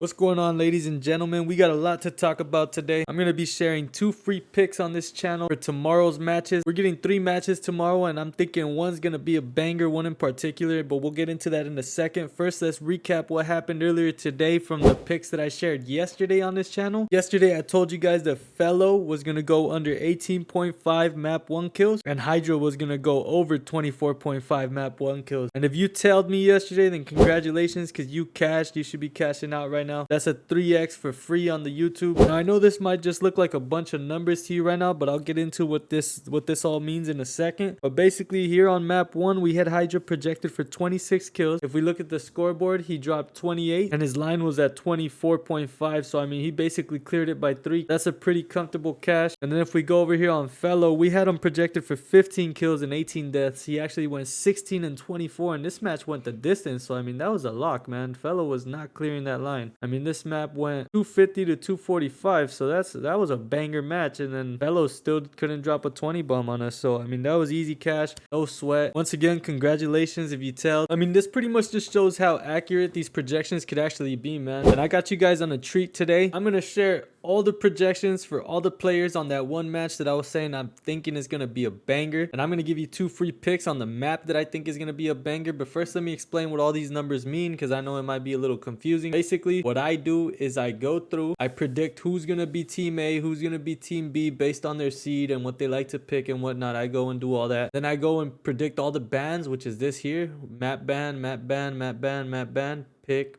What's going on, ladies and gentlemen? We got a lot to talk about today. I'm going to be sharing 2 free picks on this channel for tomorrow's matches. We're getting 3 matches tomorrow, and I'm thinking one's going to be a banger, one in particular, but we'll get into that in a second. First, let's recap what happened earlier today from the picks that I shared yesterday on this channel. Yesterday, I told you guys that Fellow was going to go under 18.5 map 1 kills, and Hydra was going to go over 24.5 map 1 kills. And if you tailed me yesterday, then congratulations, because you cashed. You should be cashing out right now. That's a 3x for free on the YouTube. Now I know this might just look like a bunch of numbers to you right now, but I'll get into what this all means in a second. But basically here on map 1, we had Hydra projected for 26 kills. If we look at the scoreboard, he dropped 28 and his line was at 24.5. So I mean, he basically cleared it by 3. That's a pretty comfortable cash. And then if we go over here on Fellow, we had him projected for 15 kills and 18 deaths. He actually went 16 and 24, and this match went the distance. So I mean, that was a lock, man. Fellow was not clearing that line. I mean, this map went 250 to 245, so that was a banger match. And then Fellow still couldn't drop a 20 bomb on us. So I mean, that was easy cash, no sweat. Once again, congratulations if you tell. I mean, this pretty much just shows how accurate these projections could actually be, man. And I got you guys on a treat today. I'm gonna share all the projections for all the players on that one match that I was saying I'm thinking is going to be a banger. And I'm going to give you 2 free picks on the map that I think is going to be a banger. But first, let me explain what all these numbers mean, because I know it might be a little confusing. Basically, what I do is I go through, I predict who's going to be team A, who's going to be team B based on their seed and what they like to pick and whatnot. I go and do all that. Then I go and predict all the bans, which is this here: map ban, map ban, map ban, map ban, pick,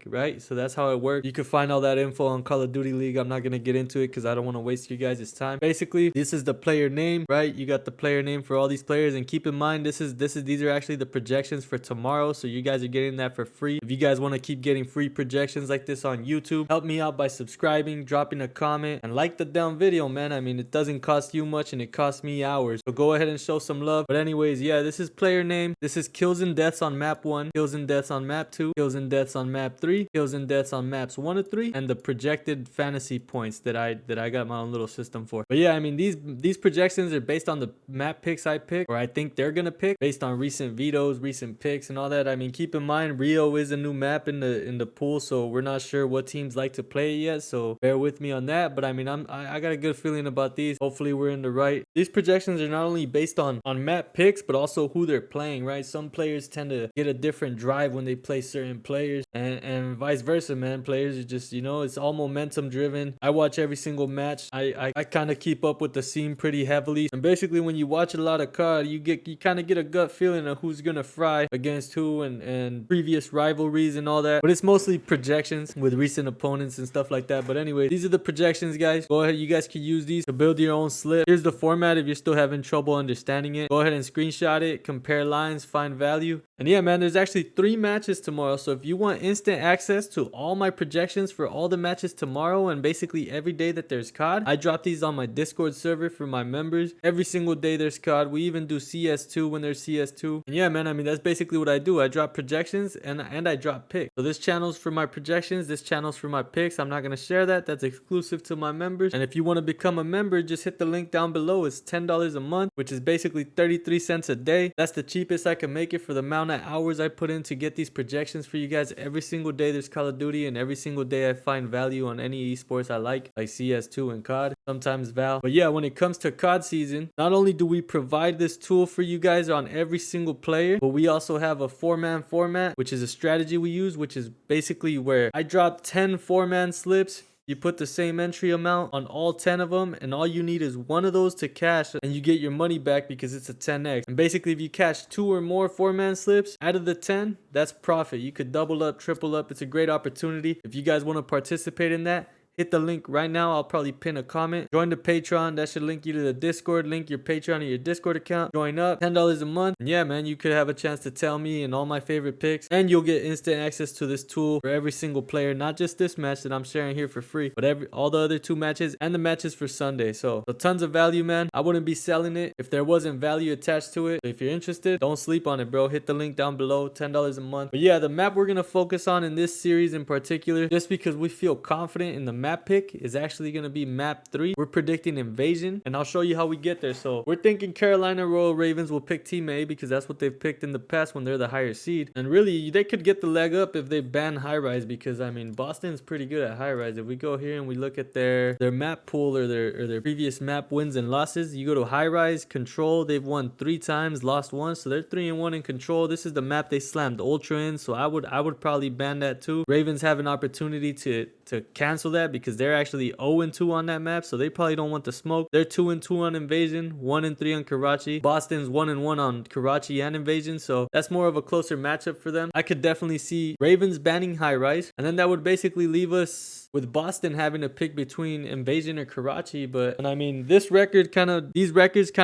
right? So that's how it works. You can find all that info on Call of Duty League. I'm not gonna get into it because I don't want to waste you guys' time. Basically, this is the player name, right? You got the player name for all these players, and keep in mind these are actually the projections for tomorrow, so you guys are getting that for free. If you guys want to keep getting free projections like this on YouTube, help me out by subscribing, dropping a comment, and like the damn video, man. I mean, it doesn't cost you much and it costs me hours, so go ahead and show some love. But anyways, yeah, this is player name. This is kills and deaths on map 1, kills and deaths on map 2, kills and deaths on map 3, kills and deaths on maps 1 to 3, and the projected fantasy points that I got my own little system for. But yeah, I mean, these projections are based on the map picks I pick, or I think they're gonna pick, based on recent vetoes, recent picks, and all that. I mean, keep in mind Rio is a new map in the pool, so we're not sure what teams like to play it yet, so bear with me on that. But I mean, I got a good feeling about these. Hopefully we're in the right. These projections are not only based on map picks, but also who they're playing, right? Some players tend to get a different drive when they play certain players, and vice versa, man. Players are just, you know, it's all momentum driven. I watch every single match. I kind of keep up with the scene pretty heavily, and basically when you watch a lot of COD, you kind of get a gut feeling of who's gonna fry against who, and previous rivalries and all that. But it's mostly projections with recent opponents and stuff like that. But anyway, these are the projections, guys. Go ahead, you guys can use these to build your own slip. Here's the format if you're still having trouble understanding it. Go ahead and screenshot it, compare lines, find value. And yeah, man, there's actually 3 matches tomorrow, so if you want instant access to all my projections for all the matches tomorrow and basically every day that there's COD, I drop these on my Discord server for my members. Every single day there's COD. We even do CS2 when there's CS2. And yeah, man, I mean, that's basically what I do. I drop projections and I drop picks. So this channel's for my projections, this channel's for my picks. I'm not going to share that. That's exclusive to my members. And if you want to become a member, just hit the link down below. It's $10 a month, which is basically 33 cents a day. That's the cheapest I can make it for the amount of hours I put in to get these projections for you guys. Every single day there's Call of Duty, and every single day I find value on any esports I like CS2 and COD, sometimes Val. But yeah, when it comes to COD season, not only do we provide this tool for you guys on every single player, but we also have a 4-man format, which is a strategy we use, which is basically where I drop 10 4-man slips. You put the same entry amount on all 10 of them, and all you need is one of those to cash, and you get your money back because it's a 10x. And basically, if you cash 2 or more 4-man slips out of the 10, that's profit. You could double up, triple up. It's a great opportunity. If you guys want to participate in that, hit the link right now. I'll probably pin a comment. Join the Patreon. That should link you to the Discord. Link your Patreon or your Discord account. Join up. $10 a month. And yeah, man, you could have a chance to tell me and all my favorite picks. And you'll get instant access to this tool for every single player. Not just this match that I'm sharing here for free, but all the other 2 matches and the matches for Sunday. So tons of value, man. I wouldn't be selling it if there wasn't value attached to it. So if you're interested, don't sleep on it, bro. Hit the link down below. $10 a month. But yeah, the map we're going to focus on in this series in particular, just because we feel confident in the map map pick is actually going to be map 3. We're predicting invasion, and I'll show you how we get there. So we're thinking Carolina Royal Ravens will pick Team A because that's what they've picked in the past when they're the higher seed. And really, they could get the leg up if they ban high rise, because I mean, Boston's pretty good at high rise. If we go here and we look at their map pool or their previous map wins and losses, you go to high rise control, they've won 3 times, lost 1, so they're 3-1 in control. This is the map they slammed ultra in, so I would probably ban that too. Ravens have an opportunity to cancel that because they're actually 0-2 on that map, so they probably don't want the smoke. They're 2-2 on invasion, 1-3 on Karachi. Boston's 1-1 on Karachi and invasion, so that's more of a closer matchup for them. I could definitely see Ravens banning high rise, and then that would basically leave us with Boston having to pick between invasion or Karachi. But I mean, these records kind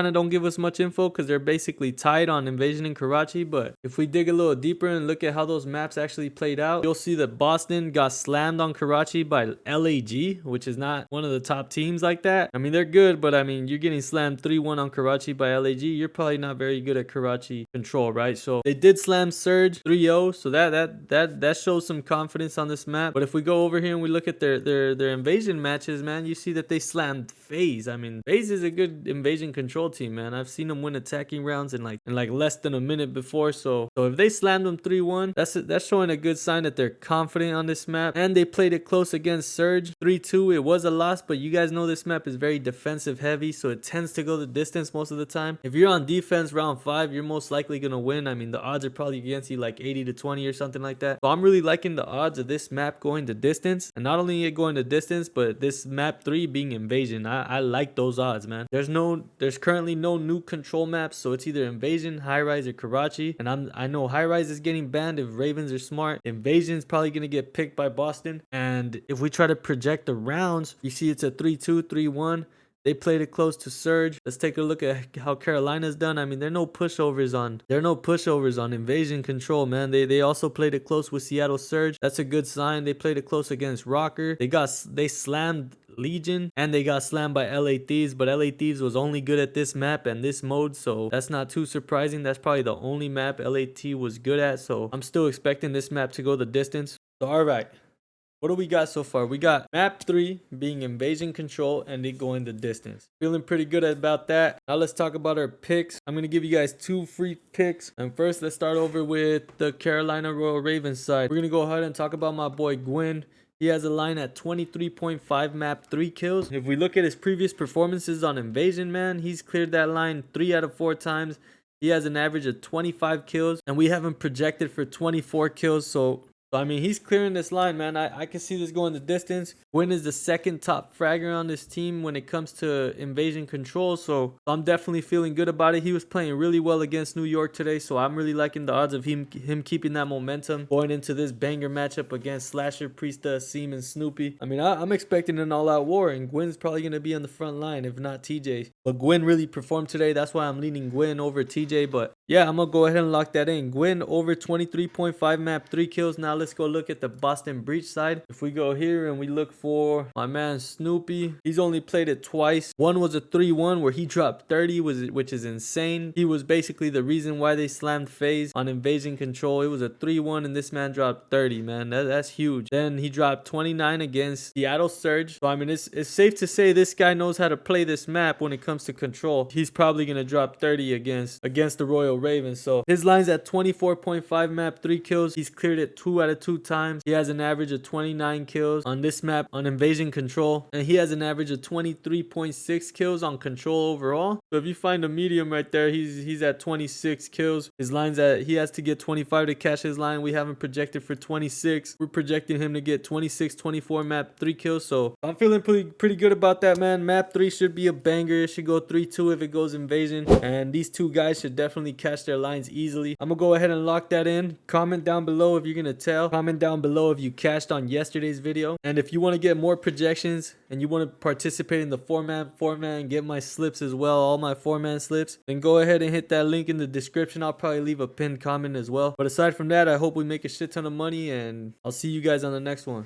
of don't give us much info because they're basically tied on invasion and Karachi. But if we dig a little deeper and look at how those maps actually played out, you'll see that Boston got slammed on Karachi by LAG, which is not one of the top teams like that. I mean, they're good, but I mean, you're getting slammed 3-1 on Karachi by LAG. You're probably not very good at Karachi control, right? So they did slam Surge 3-0, so that shows some confidence on this map. But if we go over here and we look at their invasion matches, man, you see that they slammed FaZe. I mean, FaZe is a good invasion control team, man. I've seen them win attacking rounds in like less than a minute before. So if they slammed them 3-1, that's showing a good sign that they're confident on this map. And they played it close against Surge 3-2. It was a loss, but you guys know this map is very defensive heavy, so it tends to go the distance most of the time. If you're on defense round 5, you're most likely gonna win. I mean, the odds are probably against you like 80-20 or something like that. So I'm really liking the odds of this map going the distance, and not only it going the distance, but this map 3 being invasion. I like those odds, man. There's currently no new control maps, so it's either invasion, high rise, or Karachi. And I know high rise is getting banned if Ravens are smart. Invasion is probably gonna get picked by Boston. And if we try to project the rounds, you see it's a 3-2, 3-1. They played it close to Surge. Let's take a look at how Carolina's done. I mean, there are no pushovers on invasion control, man. They also played it close with Seattle Surge. That's a good sign. They played it close against Rocker. They slammed Legion, and they got slammed by LA Thieves, but LA Thieves was only good at this map and this mode, so that's not too surprising. That's probably the only map LAT was good at, so I'm still expecting this map to go the distance. So all right, what do we got so far? We got map 3 being invasion control and it going the distance. Feeling pretty good about that. Now let's talk about our picks. I'm going to give you guys 2 free picks. And first, let's start over with the Carolina Royal Ravens side. We're going to go ahead and talk about my boy Gwyn. He has a line at 23.5 map 3 kills. If we look at his previous performances on invasion, man, he's cleared that line 3 out of 4 times. He has an average of 25 kills, and we have him projected for 24 kills. So I mean, he's clearing this line, man. I can see this going the distance. Gwyn is the second top fragger on this team when it comes to invasion control, so I'm definitely feeling good about it. He was playing really well against New York today, so I'm really liking the odds of him keeping that momentum going into this banger matchup against Slasher, Priesta, Seam, and Snoopy. I mean, I'm expecting an all-out war, and Gwyn's probably going to be on the front line, if not TJ. But Gwyn really performed today. That's why I'm leaning Gwyn over TJ. But yeah, I'm going to go ahead and lock that in. Gwyn over 23.5 map 3 kills. Now let's go look at the Boston Breach side. If we go here and we look for my man Snoopy, he's only played it twice. One was a 3-1 where he dropped 30, which is insane. He was basically the reason why they slammed FaZe on invasion control. It was a 3-1 and this man dropped 30, man. That's huge. Then he dropped 29 against Seattle Surge. So I mean, it's safe to say this guy knows how to play this map when it comes to control. He's probably gonna drop 30 against the Royal Ravens. So his line's at 24.5 map 3 kills. He's cleared it 2 out of 2 times. He has an average of 29 kills on this map on invasion control, and he has an average of 23.6 kills on control overall. So if you find a medium right there, he's at 26 kills. His line's he has to get 25 to cash his line. We have him projected for 26. We're projecting him to get 26, 24 map 3 kills. So I'm feeling pretty good about that, man. Map 3 should be a banger. It should go 3-2 if it goes invasion, and these two guys should definitely cash their lines easily. I'm gonna go ahead and lock that in. Comment down below if you're gonna tell. Comment down below if you cashed on yesterday's video, and if you want to get more projections and you want to participate in the four-man and get my slips as well, all my 4-man slips, then go ahead and hit that link in the description. I'll probably leave a pinned comment as well. But aside from that, I hope we make a shit ton of money, and I'll see you guys on the next one.